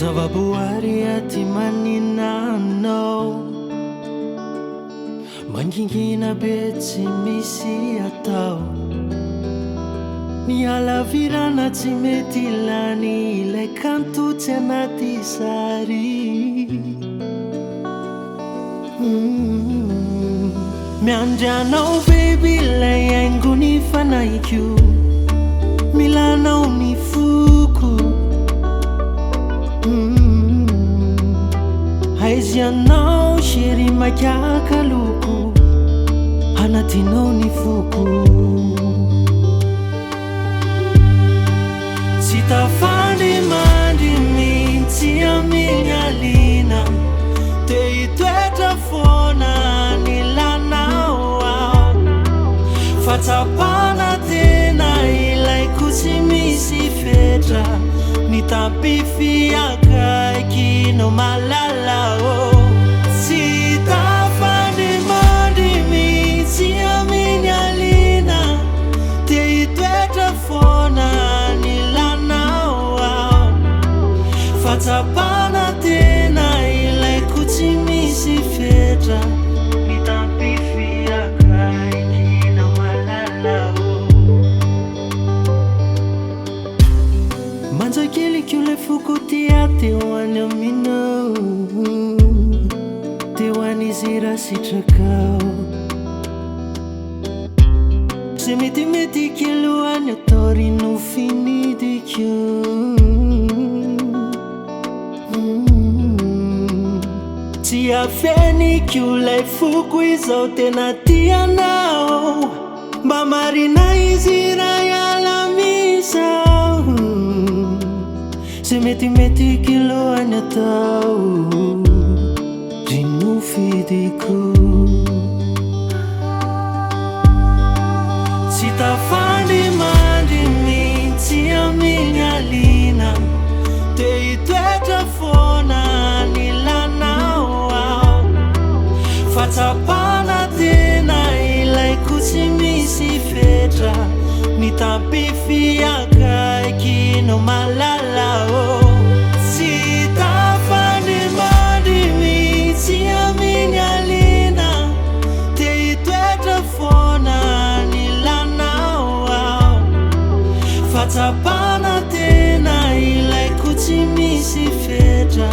Zavaboary aty maninanao, mangingina be tsy misy atao. Miala virana tsy mety lany ilay kanto tsy anaty sary. Miandrianao baby ilay haingony fanaiko, milanao ny foko. Aizianao chéri makiaka loko, anatinao ny foko. Tsy tafandry mandry mihitsy amin'ny alina, te hitoetra foana ny lanao ao. Fatsapana tena ilaiko tsy misy fetra, ny tampify akaiky no malala oh. Tsy tafandry mandry mihitsy amin'ny alina, te hitoetra foana ny lanao ao. Fatsapana tena ilaiko tsy misy fetra, ny tampify akaiky no malala oh. Manjakeliko le foko tia teo any aminao, teo an'izy raha sitrakao. Se metimety kelohany atori no finidiko. Tsy afeniko lay foko izao tena tianao, mba marina izy raha iala misao. Se metimety kelohany atao no fidiko. Tsy tafandry mandry mihitsy amin'ny alina, te hitoetra foana ny lanao ao. Fatsapana tena ilaiko tsy misy fetra, ny tampify akaiky no malala oh. Tsy tafandry mandry mihitsy amin'ny alina, te hitoetra foana ny lanao ao. Fatsapana tena ilaiko tsy misy fetra,